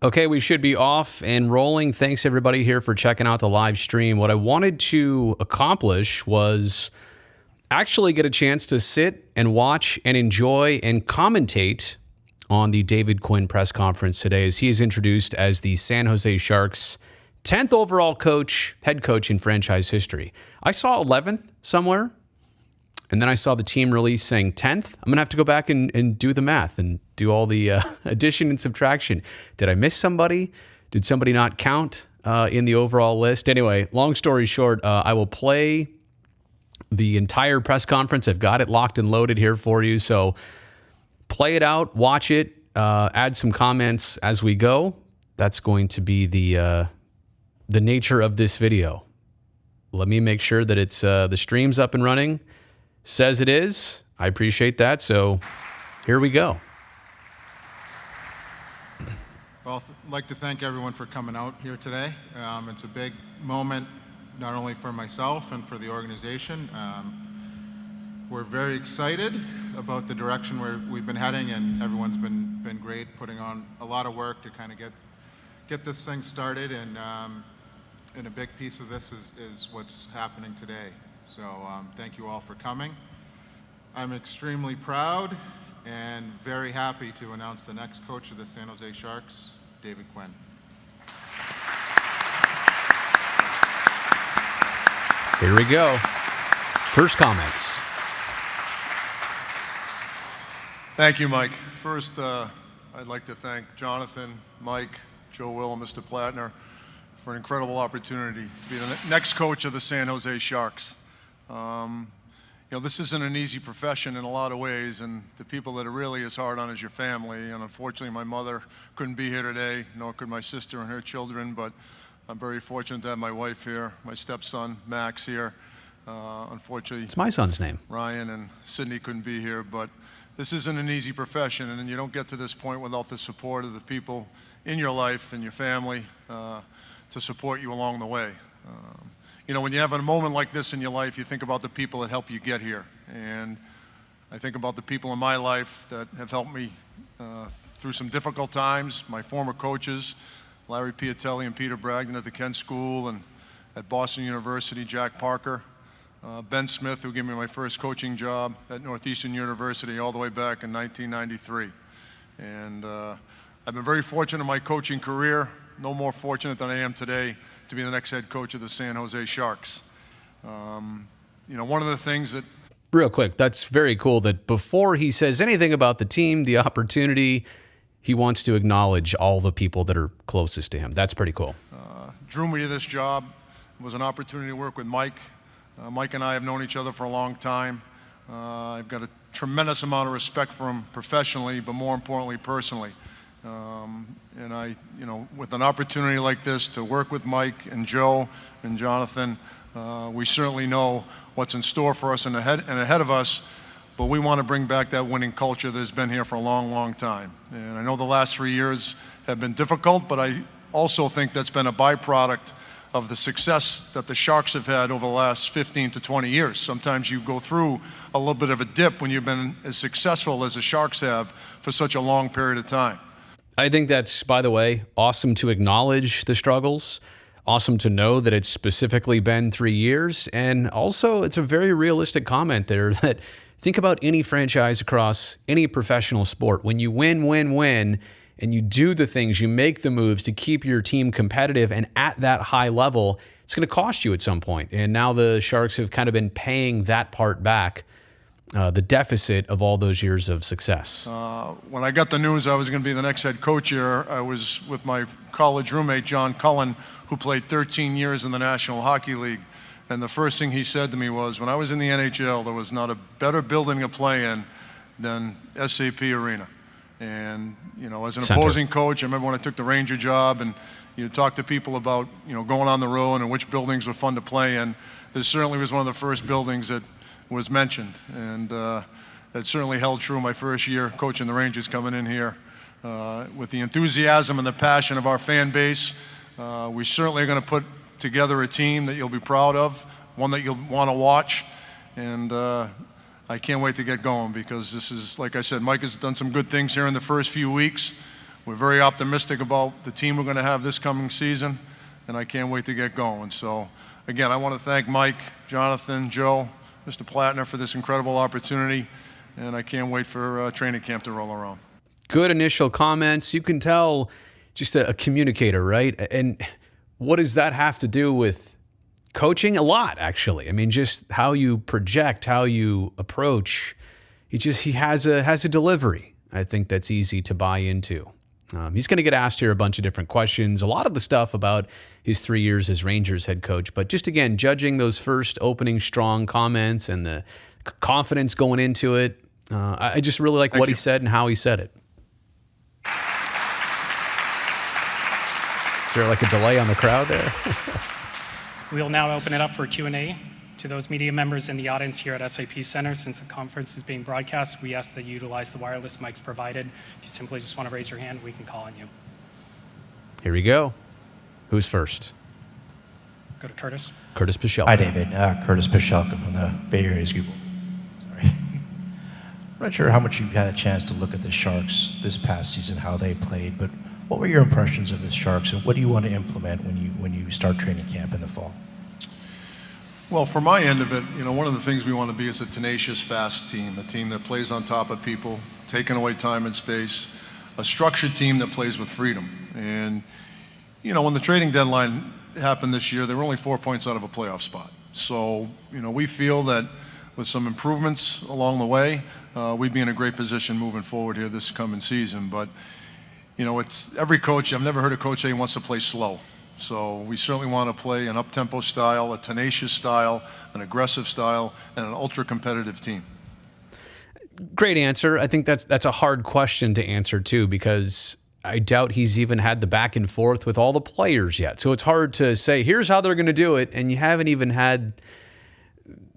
Okay, we should be off and rolling. Thanks everybody here for checking out the live stream. What I wanted to accomplish was actually get a chance to sit and watch and enjoy and commentate on the David Quinn press conference today as he is introduced as the San Jose Sharks' 10th overall head coach in franchise history. I saw 11th somewhere, and then I saw the team release saying 10th. I'm going to have to go back and do the math and do all the addition and subtraction. Did I miss somebody? Did somebody not count in the overall list? Anyway, long story short, I will play the entire press conference. I've got it locked and loaded here for you. So play it out, watch it, add some comments as we go. That's going to be the nature of this video. Let me make sure that it's the stream's up and running. Says it is. I appreciate that. So here we go. Well, I'd like to thank everyone for coming out here today. It's a big moment, not only for myself and for the organization. We're very excited about the direction where we've been heading, and everyone's been great, putting on a lot of work to kind of get this thing started. And a big piece of this is what's happening today. So thank you all for coming. I'm extremely proud and very happy to announce the next coach of the San Jose Sharks, David Quinn. Here we go. First comments. Thank you, Mike. First, I'd like to thank Jonathan, Mike, Joe Will, and Mr. Plattner for an incredible opportunity to be the next coach of the San Jose Sharks. This isn't an easy profession in a lot of ways, and the people that it really is hard on is your family. And unfortunately, my mother couldn't be here today, nor could my sister and her children, but I'm very fortunate to have my wife here, my stepson, Max, here. Unfortunately, it's my son's name. Ryan and Sydney couldn't be here, but this isn't an easy profession, and you don't get to this point without the support of the people in your life and your family to support you along the way. When you have a moment like this in your life, you think about the people that help you get here. And I think about the people in my life that have helped me through some difficult times. My former coaches, Larry Piatelli and Peter Bragdon at the Kent School, and at Boston University, Jack Parker. Ben Smith, who gave me my first coaching job at Northeastern University all the way back in 1993. And I've been very fortunate in my coaching career, no more fortunate than I am today to be the next head coach of the San Jose Sharks. One of the things that... Real quick, that's very cool that before he says anything about the team, the opportunity, he wants to acknowledge all the people that are closest to him. That's pretty cool. Drew me to this job. It was an opportunity to work with Mike. Mike and I have known each other for a long time. I've got a tremendous amount of respect for him professionally, but more importantly, personally. And I, with an opportunity like this to work with Mike and Joe and Jonathan, we certainly know what's in store for us and ahead of us, but we want to bring back that winning culture that's been here for a long, long time. And I know the last 3 years have been difficult, but I also think that's been a byproduct of the success that the Sharks have had over the last 15 to 20 years. Sometimes you go through a little bit of a dip when you've been as successful as the Sharks have for such a long period of time. I think that's, by the way, awesome to acknowledge the struggles, awesome to know that it's specifically been 3 years, and also it's a very realistic comment there that think about any franchise across any professional sport. When you win, and you do the things, you make the moves to keep your team competitive and at that high level, it's going to cost you at some point. And now the Sharks have kind of been paying that part back, the deficit of all those years of success. When I got the news I was going to be the next head coach here, I was with my college roommate, John Cullen, who played 13 years in the National Hockey League. And the first thing he said to me was, when I was in the NHL, there was not a better building to play in than SAP Arena. And, as an opposing coach, I remember when I took the Ranger job and you talk to people about, going on the road and which buildings were fun to play in. This certainly was one of the first buildings that was mentioned. And that certainly held true my first year coaching the Rangers coming in here. With the enthusiasm and the passion of our fan base, we certainly are going to put together a team that you'll be proud of, one that you'll want to watch. And I can't wait to get going because this is, like I said, Mike has done some good things here in the first few weeks. we're very optimistic about the team we're going to have this coming season, and I can't wait to get going. So, again, I want to thank Mike, Jonathan, Joe, Mr. Plattner for this incredible opportunity, and I can't wait for training camp to roll around. Good initial comments. You can tell just a communicator, right? And what does that have to do with coaching? A lot, actually. I mean, just how you project, how you approach. He has a delivery, I think, that's easy to buy into. He's going to get asked here a bunch of different questions, a lot of the stuff about his 3 years as Rangers head coach. But just, again, judging those first opening strong comments and the confidence going into it, I just really like what he said and how he said it. Is there like a delay on the crowd there? We will now open it up for Q&A. To those media members in the audience here at SAP Center, since the conference is being broadcast, we ask that you utilize the wireless mics provided. If you simply just want to raise your hand, we can call on you. Here we go. Who's first? Go to Curtis. Curtis Pichelka. Hi, David. Curtis Pichelka from the Bay Area School. Sorry. I'm not sure how much you had a chance to look at the Sharks this past season, how they played, but what were your impressions of the Sharks, and what do you want to implement when you start training camp in the fall? Well, for my end of it, one of the things we want to be is a tenacious, fast team, a team that plays on top of people, taking away time and space, a structured team that plays with freedom. And, when the trading deadline happened this year, they were only 4 points out of a playoff spot. So, we feel that with some improvements along the way, we'd be in a great position moving forward here this coming season. But, it's every coach. I've never heard a coach say he wants to play slow. So we certainly want to play an up-tempo style, a tenacious style, an aggressive style, and an ultra-competitive team. Great answer. I think that's a hard question to answer, too, because I doubt he's even had the back and forth with all the players yet. So it's hard to say, here's how they're going to do it, and you haven't even had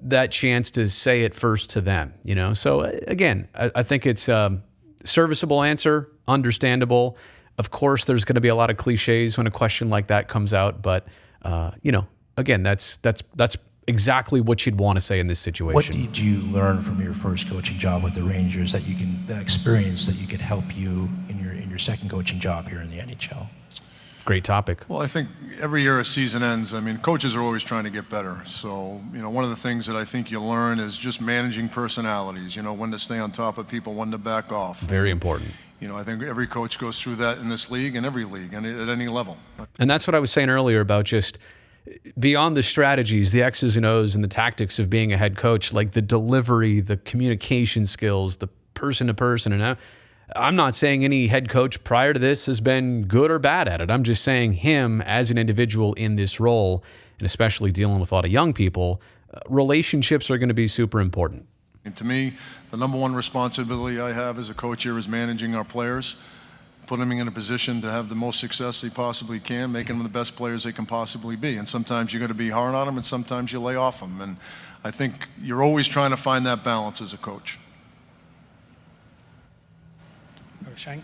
that chance to say it first to them. So, again, I think it's a serviceable answer, understandable. Of course, there's going to be a lot of cliches when a question like that comes out, but again, that's exactly what you'd want to say in this situation. What did you learn from your first coaching job with the Rangers that experience that you could help you in your second coaching job here in the NHL? Great topic. Well, I think every year a season ends, coaches are always trying to get better. So, one of the things that I think you learn is just managing personalities, when to stay on top of people, when to back off. Very important. I think every coach goes through that in this league and every league and at any level. And that's what I was saying earlier about just beyond the strategies, the X's and O's and the tactics of being a head coach, like the delivery, the communication skills, the person to person. And I'm not saying any head coach prior to this has been good or bad at it. I'm just saying him as an individual in this role, and especially dealing with a lot of young people, relationships are going to be super important. And to me, the number one responsibility I have as a coach here is managing our players, putting them in a position to have the most success they possibly can, making them the best players they can possibly be. And sometimes you're going to be hard on them, and sometimes you lay off them. And I think you're always trying to find that balance as a coach. Sheng.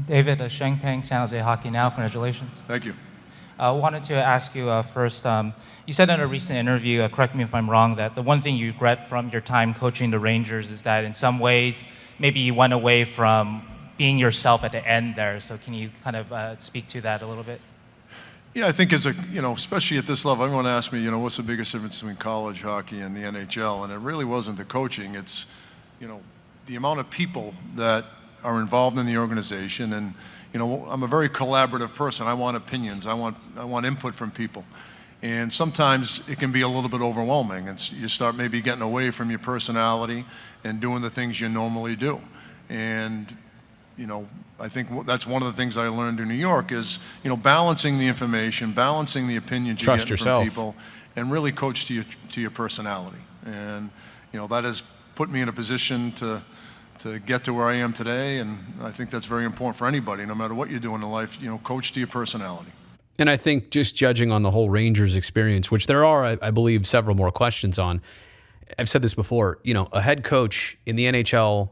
David, Sheng Peng, San Jose Hockey Now. Congratulations. Thank you. I wanted to ask you first, you said in a recent interview, correct me if I'm wrong, that the one thing you regret from your time coaching the Rangers is that in some ways, maybe you went away from being yourself at the end there. So can you kind of speak to that a little bit? Yeah, I think especially at this level, everyone asks me, what's the biggest difference between college hockey and the NHL? And it really wasn't the coaching. It's, the amount of people that are involved in the organization. And, I'm a very collaborative person. I want opinions. I want input from people. And sometimes it can be a little bit overwhelming. And you start maybe getting away from your personality and doing the things you normally do. And, I think that's one of the things I learned in New York is, balancing the information, balancing the opinions you get from people, and really coach to your personality. And, that has put me in a position to get to where I am today, and I think that's very important for anybody, no matter what you're doing in life, coach to your personality. And I think just judging on the whole Rangers experience, which there are, I believe, several more questions on, I've said this before, a head coach in the NHL,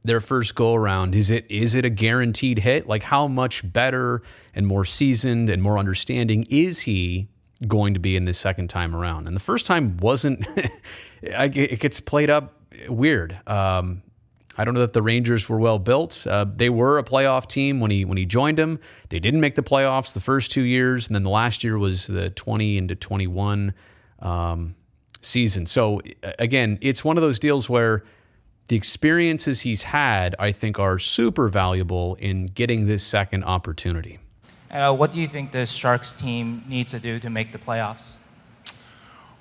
their first go-around, is it a guaranteed hit? Like, how much better and more seasoned and more understanding is he going to be in this second time around? And the first time wasn't, it gets played up weird. I don't know that the Rangers were well built. They were a playoff team when he joined them. They didn't make the playoffs the first 2 years, and then the last year was the 20 into 21 season. So again, it's one of those deals where the experiences he's had, I think, are super valuable in getting this second opportunity. What do you think the Sharks team needs to do to make the playoffs?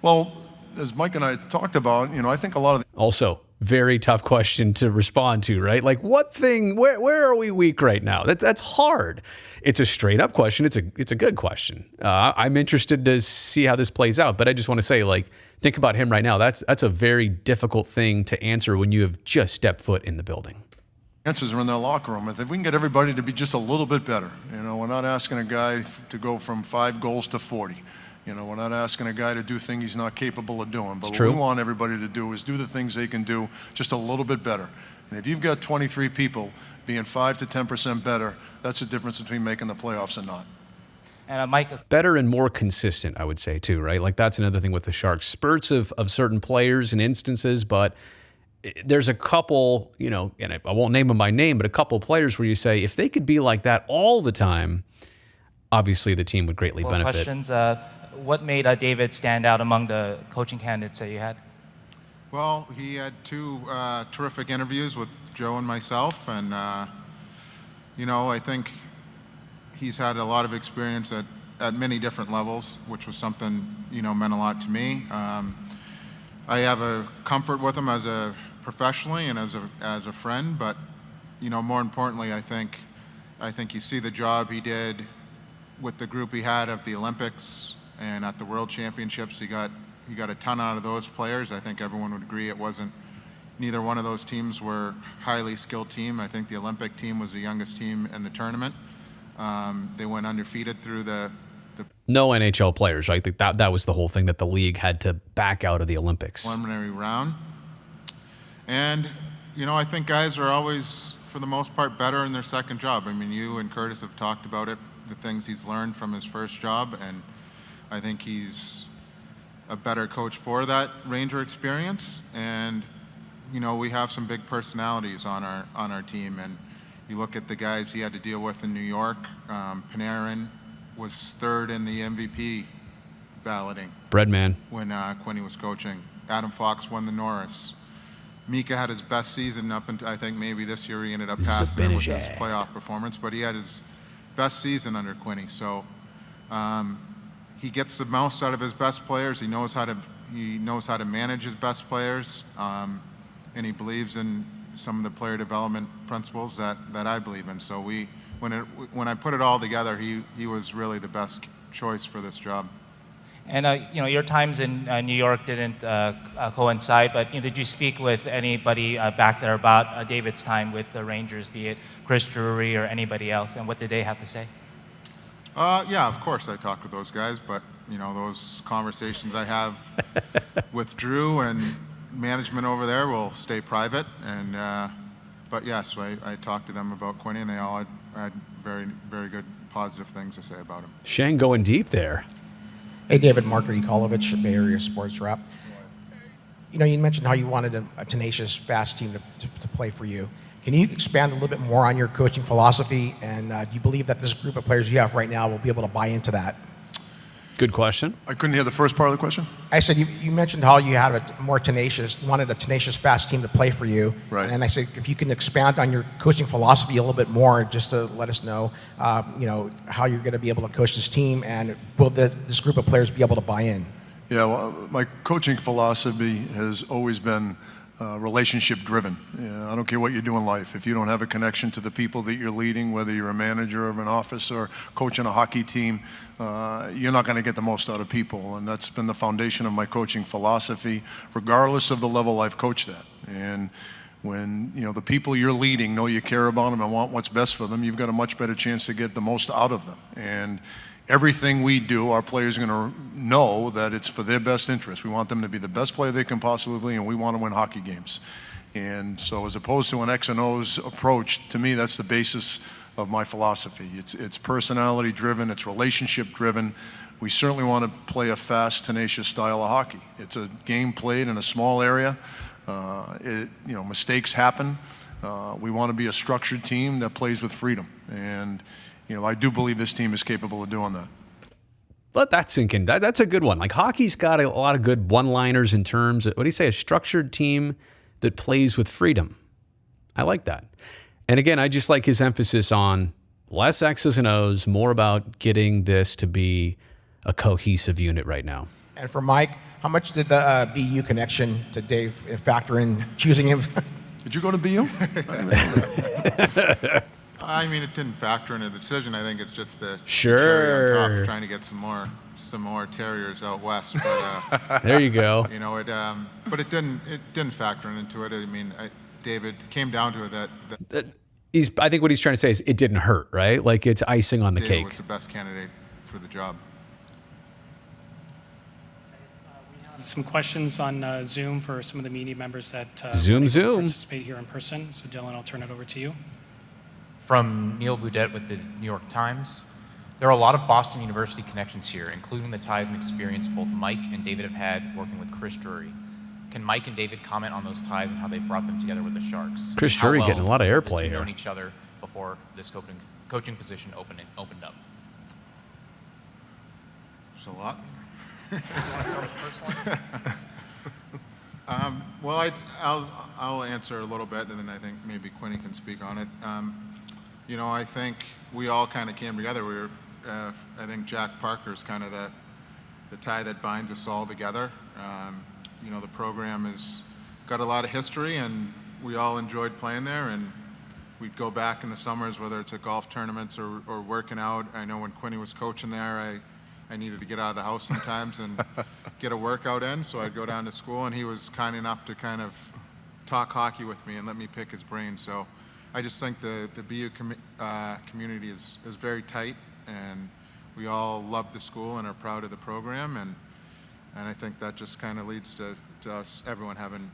Well, as Mike and I talked about, I think a lot of the Also, very tough question to respond to, right? Like, what thing? Where are we weak right now? That's hard. It's a straight up question. It's a good question. I'm interested to see how this plays out, but I just want to say, like, think about him right now. That's a very difficult thing to answer when you have just stepped foot in the building. answers are in their locker room. If we can get everybody to be just a little bit better, we're not asking a guy to go from 5 goals to 40. We're not asking a guy to do things he's not capable of doing. But what we want everybody to do is do the things they can do just a little bit better. And if you've got 23 people being 5 to 10% better, that's the difference between making the playoffs and not. And Mike, better and more consistent, I would say, too, right? Like, that's another thing with the Sharks. Spurts of certain players and instances, but there's a couple, and I won't name them by name, but a couple players where you say, if they could be like that all the time, obviously the team would greatly benefit. questions. What made David stand out among the coaching candidates that you had? Well, he had 2 terrific interviews with Joe and myself, and I think he's had a lot of experience at many different levels, which was something meant a lot to me. I have a comfort with him as a professionally and as a friend, but more importantly, I think you see the job he did with the group he had at the Olympics and at the World Championships. He got a ton out of those players. I think everyone would agree neither one of those teams were highly skilled team. I think the Olympic team was the youngest team in the tournament. They went undefeated through the no NHL players, right? That was the whole thing, that the league had to back out of the Olympics. Preliminary round. And, I think guys are always, for the most part, better in their second job. I mean, you and Curtis have talked about it, the things he's learned from his first job, and I think he's a better coach for that Ranger experience. And, we have some big personalities on our team, and you look at the guys he had to deal with in New York. Panarin was 3rd in the MVP balloting. Breadman. When Quinn was coaching. Adam Fox won the Norris. Mika had his best season up until, I think maybe this year he ended up passing him with his playoff performance, but he had his best season under Quinny. So he gets the most out of his best players. He knows how to manage his best players, and he believes in some of the player development principles that I believe in. So when I put it all together, he was really the best choice for this job. And your times in New York didn't coincide, but did you speak with anybody back there about David's time with the Rangers, be it Chris Drury or anybody else, and what did they have to say? Yeah, of course I talked with those guys, but those conversations I have with Drew and management over there will stay private. And but yes, I talked to them about Quinny, and they all had very, very good positive things to say about him. Shane going deep there. Hey, David, Mark Yakolovich, Bay Area Sports Rep. You mentioned how you wanted a tenacious, fast team to play for you. Can you expand a little bit more on your coaching philosophy, and do you believe that this group of players you have right now will be able to buy into that? Good question. I couldn't hear the first part of the question. I said you mentioned how you had wanted a tenacious, fast team to play for you. Right. And I said if you can expand on your coaching philosophy a little bit more, just to let us know, how you're going to be able to coach this team, and will this group of players be able to buy in? Yeah, well, my coaching philosophy has always been relationship driven. I don't care what you do in life. If you don't have a connection to the people that you're leading, whether you're a manager of an office or coaching a hockey team, you're not going to get the most out of people. And that's been the foundation of my coaching philosophy, regardless of the level I've coached at. And when the people you're leading know you care about them and want what's best for them, you've got a much better chance to get the most out of them. And everything we do, our players are going to know that it's for their best interest. We want them to be the best player they can possibly be, and we want to win hockey games. And so as opposed to an X and O's approach, to me, that's the basis of my philosophy. It's personality driven, it's relationship driven. We certainly want to play a fast, tenacious style of hockey. It's a game played in a small area. Mistakes happen. We want to be a structured team that plays with freedom. And, I do believe this team is capable of doing that. Let that sink in. That's a good one. Like, hockey's got a lot of good one-liners in terms of, what do you say, a structured team that plays with freedom. I like that. And again, I just like his emphasis on less X's and O's, more about getting this to be a cohesive unit right now. And for Mike, how much did the BU connection to Dave factor in choosing him? Did you go to BU? I mean, it didn't factor into the decision. I think it's just the Sure. cherry on top of trying to get some more Terriers out west. But There you go. but it didn't factor into it. I mean, David came down to it that I think what he's trying to say is it didn't hurt, right? Like, it's icing on the David cake. was the best candidate for the job. Some questions on Zoom for some of the media members that Zoom. participate here in person. So Dylan, I'll turn it over to you. From Neil Boudet with the New York Times. There are a lot of Boston University connections here, including the ties and experience both Mike and David have had working with Chris Drury. Can Mike and David comment on those ties and how they've brought them together with the Sharks? Chris How Drury well getting a lot of have airplay the two here. known each other before this coaching position opened up? There's a lot. You want to start with the first one? Well, I'll answer a little bit, and then I think maybe Quinny can speak on it. I think we all kind of came together. I think Jack Parker's kind of the tie that binds us all together. The program has got a lot of history, and we all enjoyed playing there. And we'd go back in the summers, whether it's at golf tournaments or working out. I know when Quinny was coaching there, I needed to get out of the house sometimes and get a workout in, so I'd go down to school, and he was kind enough to kind of talk hockey with me and let me pick his brain. So I just think the BU community is very tight, and we all love the school and are proud of the program, and I think that just kind of leads to us, everyone having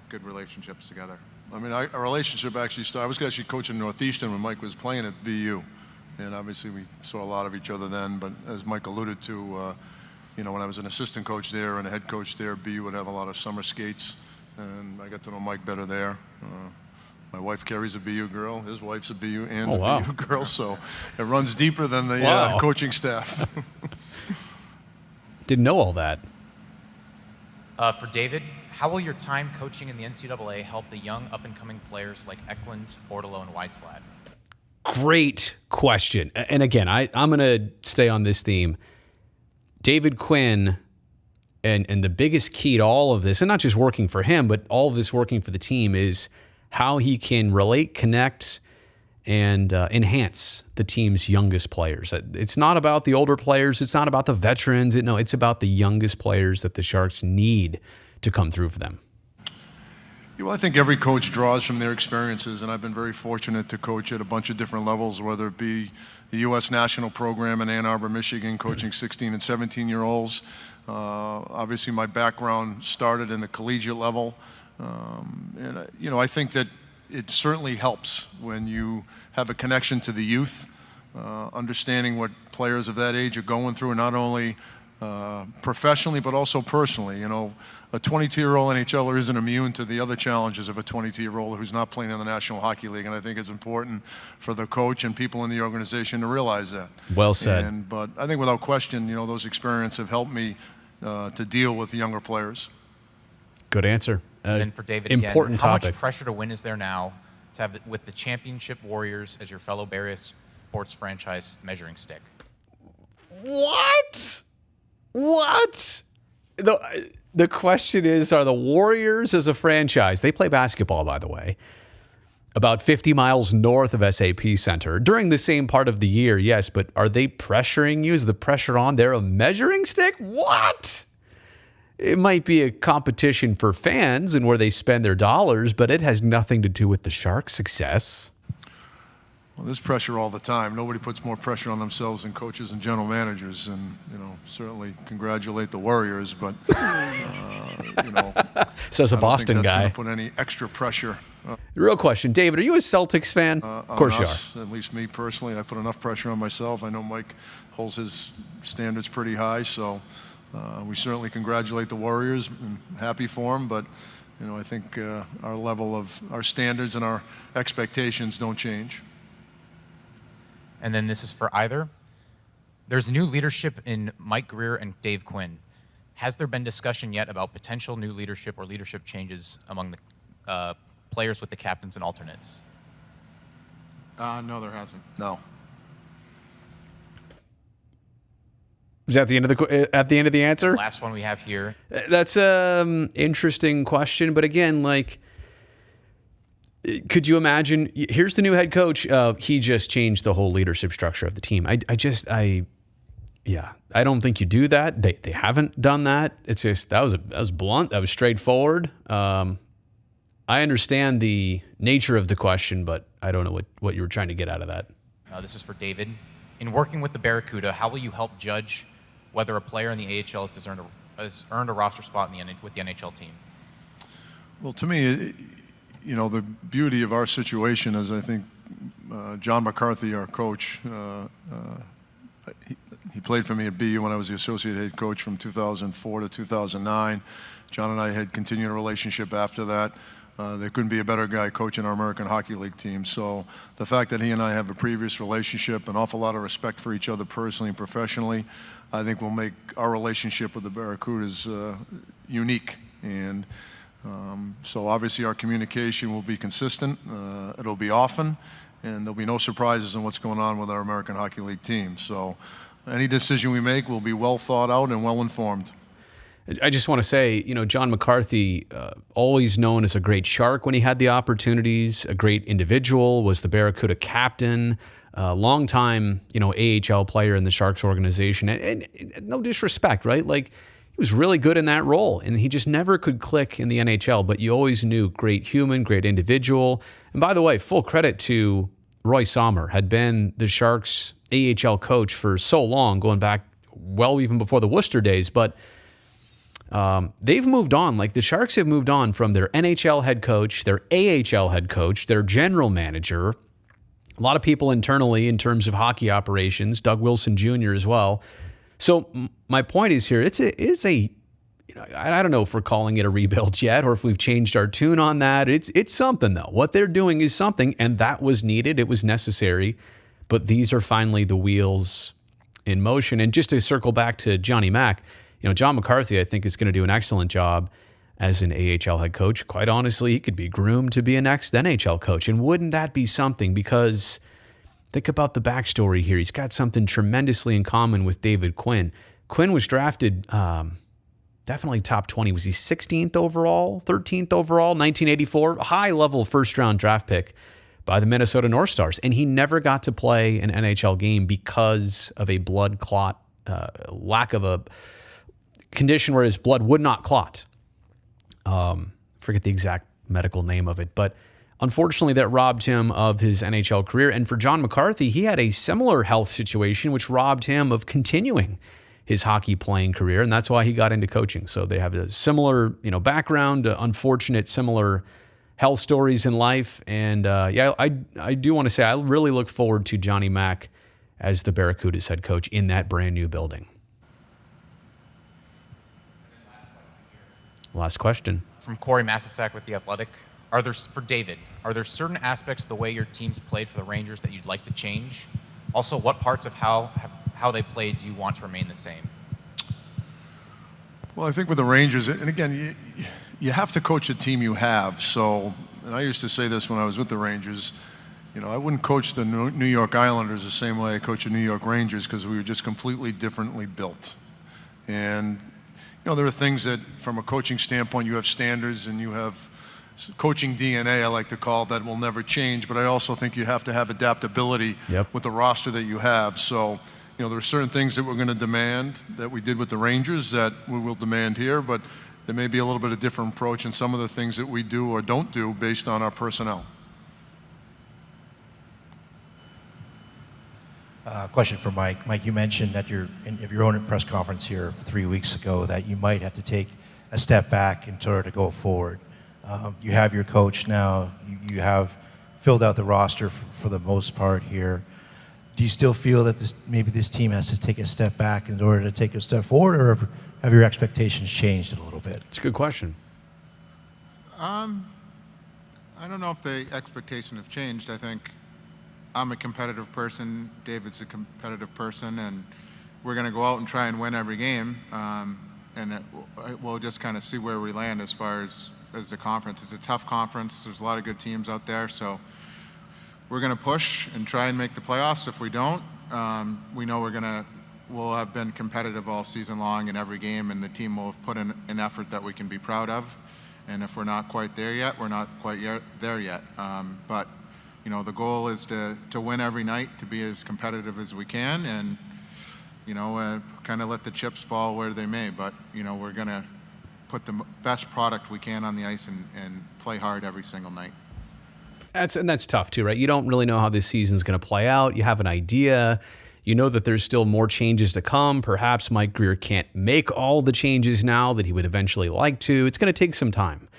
good relationships together. I mean, our relationship actually started. I was actually coaching Northeastern when Mike was playing at BU. And obviously we saw a lot of each other then, but as Mike alluded to, when I was an assistant coach there and a head coach there, BU would have a lot of summer skates, and I got to know Mike better there. My wife Carrie's a BU girl, his wife's a BU and BU girl, so it runs deeper than the coaching staff. Didn't know all that. For David, how will your time coaching in the NCAA help the young up-and-coming players like Eklund, Bordelot, and Weisblatt? Great question. And again, I'm going to stay on this theme. David Quinn, and the biggest key to all of this, and not just working for him, but all of this working for the team, is how he can relate, connect, and enhance the team's youngest players. It's not about the older players. It's not about the veterans. It's about the youngest players that the Sharks need to come through for them. Well, I think every coach draws from their experiences, and I've been very fortunate to coach at a bunch of different levels, whether it be the U.S. National Program in Ann Arbor, Michigan, coaching 16 and 17-year-olds. Obviously, my background started in the collegiate level. I think that it certainly helps when you have a connection to the youth, understanding what players of that age are going through, not only professionally, but also personally. A 22-year-old NHLer isn't immune to the other challenges of a 22-year-old who's not playing in the National Hockey League, and I think it's important for the coach and people in the organization to realize that. Well said. But I think without question, those experiences have helped me to deal with younger players. Good answer. And for David, important again, how topic. much pressure to win is there now to have with the championship Warriors as your fellow Bay Area sports franchise measuring stick? What? The question is, are the Warriors as a franchise, they play basketball, by the way, about 50 miles north of SAP Center during the same part of the year, yes, but are they pressuring you? Is the pressure on there a measuring stick? What? It might be a competition for fans and where they spend their dollars, but it has nothing to do with the Sharks' success. Well, there's pressure all the time. Nobody puts more pressure on themselves than coaches and general managers, and certainly congratulate the Warriors. But says a Boston guy. That's going to put any extra pressure. Real question, David, are you a Celtics fan? Of course you are. At least me personally, I put enough pressure on myself. I know Mike holds his standards pretty high, so we certainly congratulate the Warriors and happy for them. But I think our level of our standards and our expectations don't change. And then this is for either. There's new leadership in Mike Greer and Dave Quinn. Has there been discussion yet about potential new leadership or leadership changes among the players with the captains and alternates? No, there hasn't. No. Is that the end of at the end of the answer? Last one we have here. That's an interesting question, but again, like, could you imagine? Here's the new head coach. He just changed the whole leadership structure of the team. I don't think you do that. They haven't done that. It's just that was blunt. That was straightforward. I understand the nature of the question, but I don't know what you were trying to get out of that. This is for David. In working with the Barracuda, how will you help judge whether a player in the AHL has earned a roster spot with the NHL team? Well, to me, the beauty of our situation is I think John McCarthy, our coach, he played for me at BU when I was the associate head coach from 2004 to 2009. John and I had continued a relationship after that. There couldn't be a better guy coaching our American Hockey League team. So the fact that he and I have a previous relationship, an awful lot of respect for each other personally and professionally, I think will make our relationship with the Barracudas unique. And so obviously our communication will be consistent. It'll be often, and there'll be no surprises in what's going on with our American Hockey League team. So any decision we make will be well thought out and well informed. I just want to say, John McCarthy, always known as a great Shark when he had the opportunities, a great individual, was the Barracuda captain, longtime, AHL player in the Sharks organization. And no disrespect, right? Like, he was really good in that role, and he just never could click in the NHL, but you always knew great human, great individual. And by the way, full credit to Roy Sommer, had been the Sharks AHL coach for so long, going back well even before the Worcester days, but they've moved on. Like, the Sharks have moved on from their NHL head coach, their AHL head coach, their general manager, a lot of people internally in terms of hockey operations, Doug Wilson Jr. as well. So my point is here, it's a I don't know if we're calling it a rebuild yet or if we've changed our tune on that. It's something, though. What they're doing is something, and that was needed. It was necessary. But these are finally the wheels in motion. And just to circle back to Johnny Mack, John McCarthy, I think, is going to do an excellent job as an AHL head coach. Quite honestly, he could be groomed to be a next NHL coach. And wouldn't that be something? Because think about the backstory here. He's got something tremendously in common with David Quinn. Quinn was drafted definitely top 20. Was he 16th overall, 13th overall, 1984? High-level first-round draft pick by the Minnesota North Stars. And he never got to play an NHL game because of a blood clot, lack of a condition where his blood would not clot. Forget the exact medical name of it, but unfortunately that robbed him of his NHL career. And for John McCarthy, he had a similar health situation which robbed him of continuing his hockey playing career, and that's why he got into coaching. So they have a similar, background, unfortunate, similar health stories in life. And I do want to say I really look forward to Johnny Mack as the Barracudas head coach in that brand new building. Last question. From Corey Masisak with The Athletic. For David, are there certain aspects of the way your team's played for the Rangers that you'd like to change? Also, what parts of how they played do you want to remain the same? Well, I think with the Rangers, and again, you have to coach the team you have. So, and I used to say this when I was with the Rangers, I wouldn't coach the New York Islanders the same way I coach the New York Rangers because we were just completely differently built. And there are things that, from a coaching standpoint, you have standards and you have coaching DNA, I like to call it, that will never change. But I also think you have to have adaptability with the roster that you have. So, there are certain things that we're going to demand that we did with the Rangers that we will demand here. But there may be a little bit of different approach in some of the things that we do or don't do based on our personnel. Question for Mike. Mike, you mentioned at your own press conference here 3 weeks ago that you might have to take a step back in order to go forward. You have your coach now. You have filled out the roster for the most part here. Do you still feel that maybe this team has to take a step back in order to take a step forward, or have your expectations changed a little bit? It's a good question. I don't know if the expectation have changed. I think I'm a competitive person. David's a competitive person, and we're going to go out and try and win every game. We'll just kind of see where we land as far as the conference. It's a tough conference. There's a lot of good teams out there, so we're going to push and try and make the playoffs. If we don't, we know we'll have been competitive all season long in every game, and the team will have put in an effort that we can be proud of. And if we're not quite there yet, we're not quite there yet. But the goal is to win every night, to be as competitive as we can, and kind of let the chips fall where they may. But we're going to put the best product we can on the ice and play hard every single night. That's tough too, right? You don't really know how this season's going to play out. You have an idea. You know that there's still more changes to come. Perhaps Mike Grier can't make all the changes now that he would eventually like to. It's going to take some time.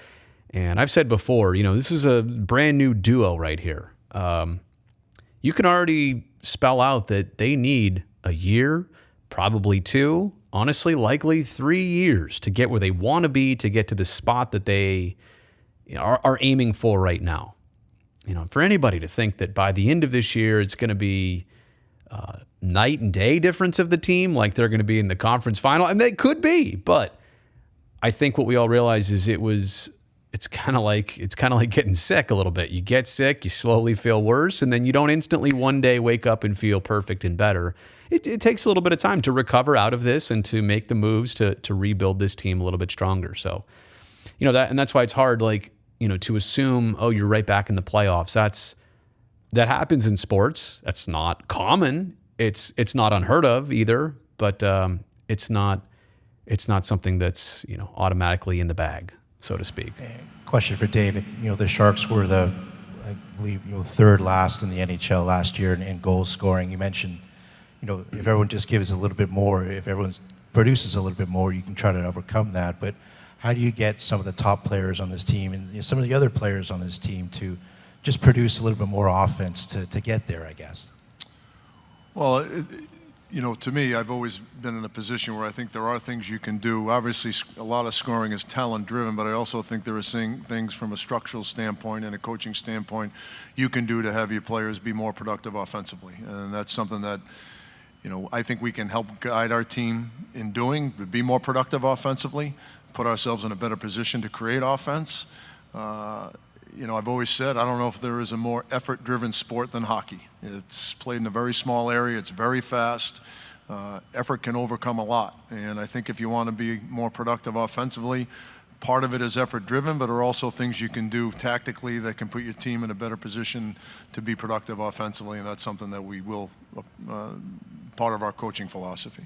And I've said before, this is a brand new duo right here. You can already spell out that they need a year, probably 2, honestly, likely 3 years to get where they want to be, to get to the spot that they are aiming for right now. For anybody to think that by the end of this year, it's going to be night and day difference of the team, like they're going to be in the conference final, and they could be, but I think what we all realize is it's kind of like getting sick a little bit. You get sick, you slowly feel worse, and then you don't instantly one day wake up and feel perfect and better. It takes a little bit of time to recover out of this and to make the moves to rebuild this team a little bit stronger. So, that's why it's hard, to assume, oh, you're right back in the playoffs. That happens in sports. That's not common. It's not unheard of either, but it's not something that's automatically in the bag, so to speak. Question for David. The Sharks were I believe, third last in the NHL last year in goal scoring. You mentioned, if everyone just gives a little bit more, if everyone produces a little bit more, you can try to overcome that. But how do you get some of the top players on this team and some of the other players on this team to just produce a little bit more offense to get there, I guess? Well, to me, I've always been in a position where I think there are things you can do. Obviously, a lot of scoring is talent-driven, but I also think there are things from a structural standpoint and a coaching standpoint you can do to have your players be more productive offensively. And that's something that, I think we can help guide our team in doing, to be more productive offensively, put ourselves in a better position to create offense. I've always said, I don't know if there is a more effort-driven sport than hockey. It's played in a very small area. It's very fast. Effort can overcome a lot. And I think if you want to be more productive offensively, part of it is effort-driven, but there are also things you can do tactically that can put your team in a better position to be productive offensively, and that's something that we will, part of our coaching philosophy.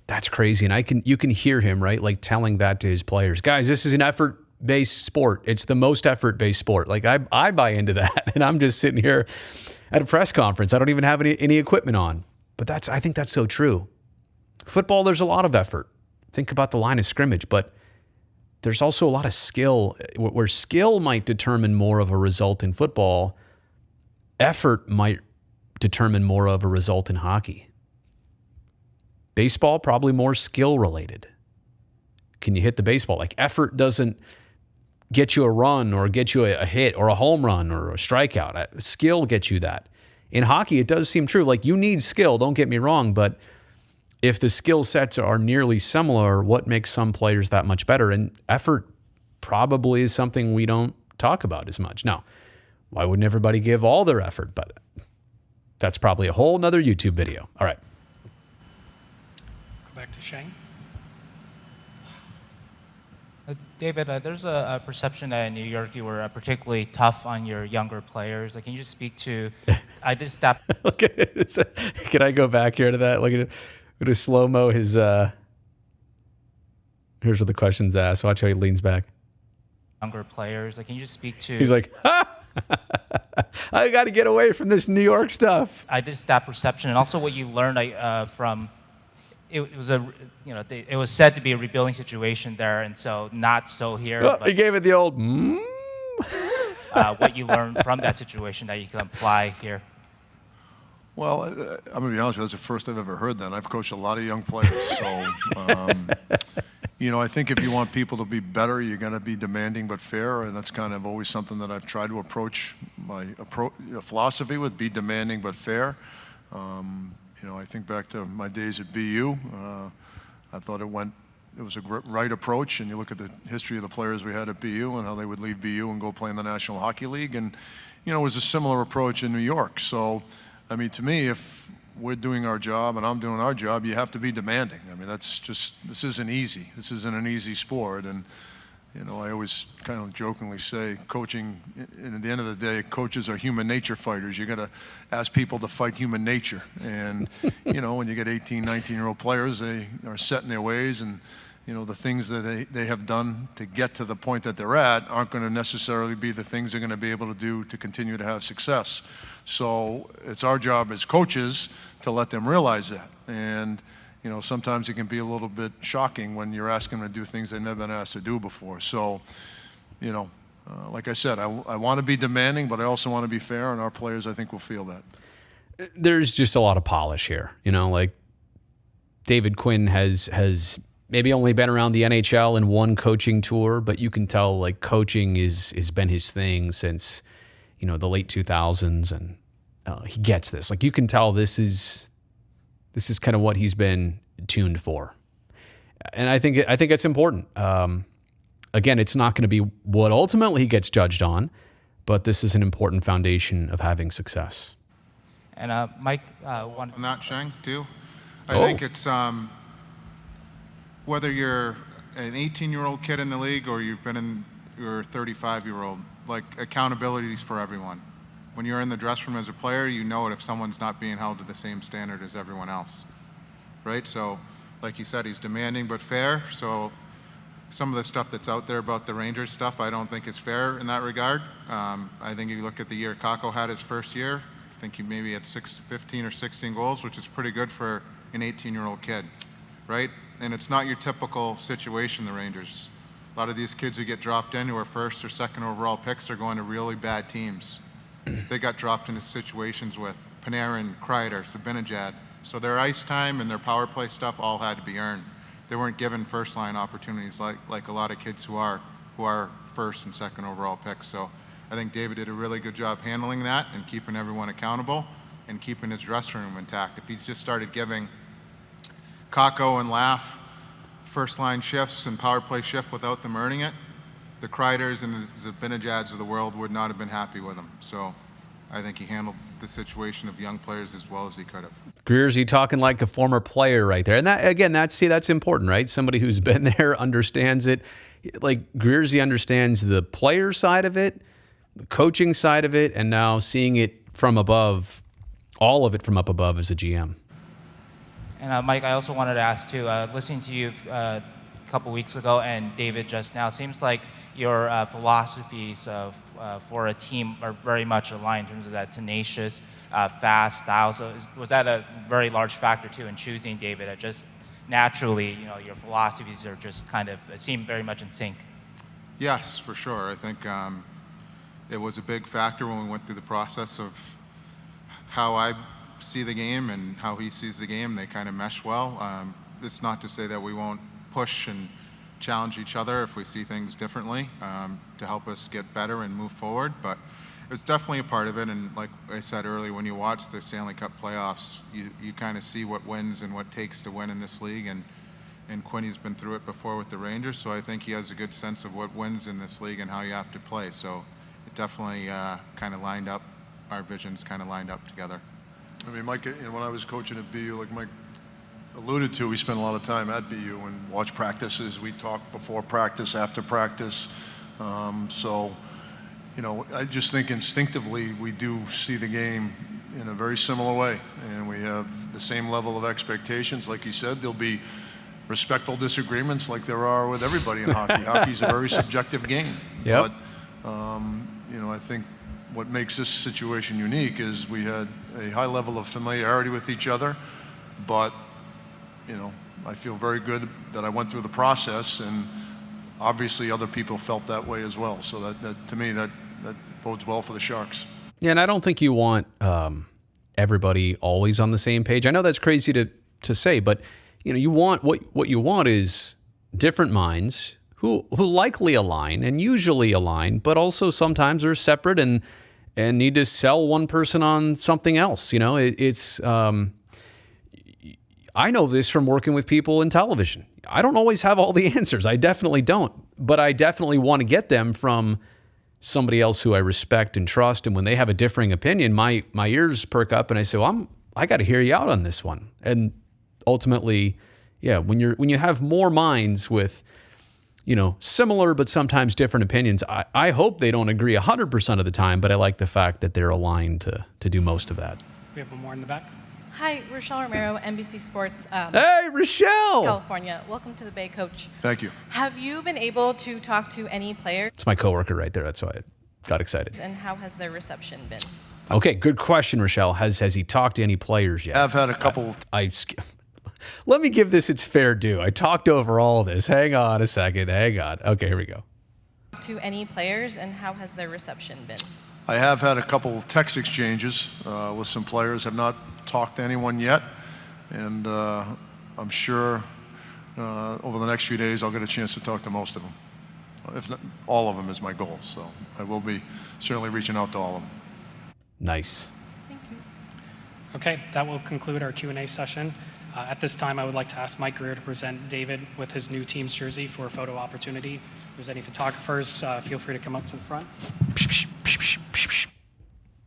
That's crazy. And you can hear him, right? Like telling that to his players. Guys, this is an effort-based sport. It's the most effort-based sport. Like I buy into that. And I'm just sitting here at a press conference. I don't even have any equipment on. But I think that's so true. Football, there's a lot of effort. Think about the line of scrimmage, but there's also a lot of skill. Where skill might determine more of a result in football, effort might determine more of a result in hockey. Baseball, probably more skill related. Can you hit the baseball? Like effort doesn't get you a run or get you a hit or a home run or a strikeout. Skill gets you that. In hockey, it does seem true. Like you need skill, don't get me wrong, but if the skill sets are nearly similar, what makes some players that much better? And effort probably is something we don't talk about as much. Now, why wouldn't everybody give all their effort? But that's probably a whole nother YouTube video. All right. Go back to Shane. David, there's a perception that in New York you were particularly tough on your younger players. Can you just speak to? I just stopped. Can I go back here to that? Look at it. Slow mo. His. Here's what the question's asked. Watch how he leans back. Younger players. Can you just speak to? He's like, I got to get away from this New York stuff. I just that perception, and also what you learned from. It was said to be a rebuilding situation there, and so not so here. Well, but, he gave it the old. What you learned from that situation that you can apply here. Well, I'm going to be honest with you, that's the first I've ever heard that. I've coached a lot of young players, so I think if you want people to be better, you're going to be demanding but fair, and that's kind of always something that I've tried to approach my philosophy with: be demanding but fair. I think back to my days at BU. I thought it was a right approach, and you look at the history of the players we had at BU and how they would leave BU and go play in the National Hockey League, and it was a similar approach in New York. So, to me, if we're doing our job and I'm doing our job, you have to be demanding. This isn't easy. This isn't an easy sport, and I always kind of jokingly say coaching, and at the end of the day, coaches are human nature fighters. You got to ask people to fight human nature. And, when you get 18, 19-year-old players, they are set in their ways, and, the things that they have done to get to the point that they're at aren't going to necessarily be the things they're going to be able to do to continue to have success. So it's our job as coaches to let them realize that. And, sometimes it can be a little bit shocking when you're asking them to do things they've never been asked to do before. So, like I said, I want to be demanding, but I also want to be fair, and our players, I think, will feel that. There's just a lot of polish here. Like David Quinn has maybe only been around the NHL in one coaching tour, but you can tell like coaching has been his thing since, the late 2000s, and he gets this. Like you can tell this is kind of what he's been tuned for. And I think it's important. Again, it's not going to be what ultimately he gets judged on, but this is an important foundation of having success. And Mike, on that, Sheng, too. I think it's whether you're an 18-year-old kid in the league or you're a 35-year-old, like accountability is for everyone. When you're in the dressing room as a player, you know it if someone's not being held to the same standard as everyone else, right? So, like you said, he's demanding but fair. So some of the stuff that's out there about the Rangers stuff, I don't think is fair in that regard. I think you look at the year Kakko had his first year, I think he maybe had 15 or 16 goals, which is pretty good for an 18-year-old kid, right? And it's not your typical situation, the Rangers. A lot of these kids who get dropped in who are first or second overall picks are going to really bad teams. They got dropped into situations with Panarin, Kreider, Zibanejad. So their ice time and their power play stuff all had to be earned. They weren't given first line opportunities like a lot of kids who are first and second overall picks. So I think David did a really good job handling that and keeping everyone accountable and keeping his dressing room intact. If he's just started giving Kakko and Laugh first line shifts and power play shift without them earning it, the Kreiders and the Zibanejads of the world would not have been happy with him. So I think he handled the situation of young players as well as he could have. Greersy talking like a former player right there. And that, again, that's important, right? Somebody who's been there understands it. Like Greersy understands the player side of it, the coaching side of it, and now seeing it from above, all of it from up above as a GM. And Mike, I also wanted to ask too, listening to you a couple weeks ago and David just now, seems like your philosophies for a team are very much aligned in terms of that tenacious, fast style. So was that a very large factor too in choosing David? Just naturally, your philosophies are just kind of seem very much in sync. Yes, for sure. I think it was a big factor when we went through the process of how I see the game and how he sees the game. They kind of mesh well. It's not to say that we won't push and challenge each other if we see things differently to help us get better and move forward, but it's definitely a part of it. And like I said earlier, when you watch the Stanley Cup playoffs, you kind of see what wins and what takes to win in this league, and Quinny's been through it before with the Rangers, so I think he has a good sense of what wins in this league and how you have to play. So it definitely kind of lined up, our visions kind of lined up together. I mean, Mike, when I was coaching at BU, like Mike alluded to, we spent a lot of time at BU and watch practices. We talk before practice, after practice. So, I just think instinctively we do see the game in a very similar way, and we have the same level of expectations. Like you said, there'll be respectful disagreements like there are with everybody in hockey. Hockey's a very subjective game. Yep. But, I think what makes this situation unique is we had a high level of familiarity with each other, but I feel very good that I went through the process, and obviously other people felt that way as well. So that to me, that bodes well for the Sharks. Yeah, and I don't think you want everybody always on the same page. I know that's crazy to say, but you want what you want is different minds who likely align and usually align, but also sometimes are separate and need to sell one person on something else. You know, I know this from working with people in television. I don't always have all the answers. I definitely don't, but I definitely want to get them from somebody else who I respect and trust. And when they have a differing opinion, my ears perk up and I say, well, I got to hear you out on this one. And ultimately, yeah, when you have more minds with, you know, similar but sometimes different opinions, I hope they don't agree 100% of the time, but I like the fact that they're aligned to do most of that. We have one more in the back. Hi, Rochelle Romero, NBC Sports. Hey, Rochelle! California. Welcome to the Bay, Coach. Thank you. Have you been able to talk to any players? It's my coworker right there. That's why I got excited. And how has their reception been? Okay, good question, Rochelle. Has he talked to any players yet? I've had a couple. Let me give this its fair due. I talked over all this. Hang on a second. Hang on. Okay, here we go. To any players, and how has their reception been? I have had a couple text exchanges with some players. Have not talked to anyone yet, and I'm sure over the next few days I'll get a chance to talk to most of them. If not, all of them is my goal. So I will be certainly reaching out to all of them. Nice. Thank you. Okay, that will conclude our Q&A session. At this time, I would like to ask Mike Greer to present David with his new team's jersey for a photo opportunity. If there's any photographers, feel free to come up to the front.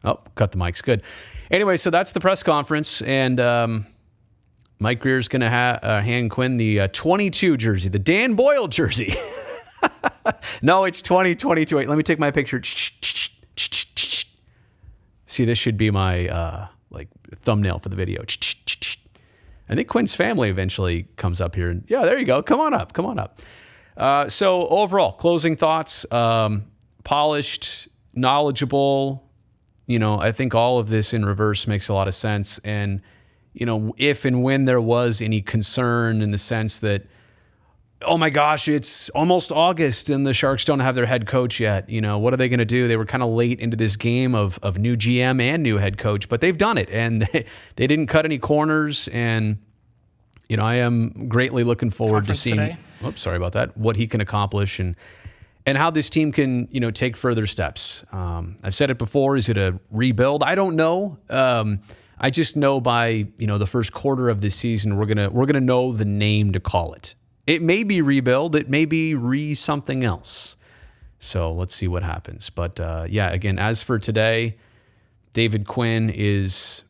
Oh, cut the mics. Good. Anyway, so that's the press conference, and Mike Greer's going to hand Quinn the 22 jersey, the Dan Boyle jersey. No, it's 2022. Wait, let me take my picture. See, this should be my thumbnail for the video. I think Quinn's family eventually comes up here. And yeah, there you go. Come on up. Come on up. So overall, closing thoughts, polished, knowledgeable. You know, I think all of this in reverse makes a lot of sense. And, you know, if and when there was any concern in the sense that, oh my gosh, it's almost August and the Sharks don't have their head coach yet. You know, what are they going to do? They were kind of late into this game of new GM and new head coach, but they've done it and they didn't cut any corners. And, you know, I am greatly looking forward to seeing, sorry about that, what he can accomplish and how this team can, you know, take further steps. I've said it before. Is it a rebuild? I don't know. I just know by, you know, the first quarter of this season, we're gonna know the name to call it. It may be rebuild. It may be something else. So let's see what happens. But yeah, again, as for today, David Quinn is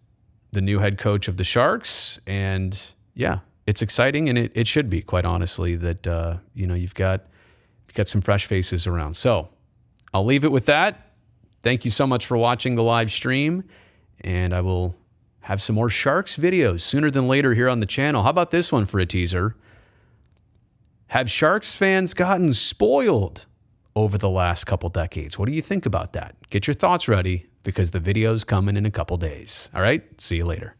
the new head coach of the Sharks. And yeah, it's exciting. And it should be, quite honestly, that, you know, you've got some fresh faces around. So I'll leave it with that. Thank you so much for watching the live stream. And I will have some more Sharks videos sooner than later here on the channel. How about this one for a teaser? Have Sharks fans gotten spoiled over the last couple decades? What do you think about that? Get your thoughts ready because the video's coming in a couple days. All right, see you later.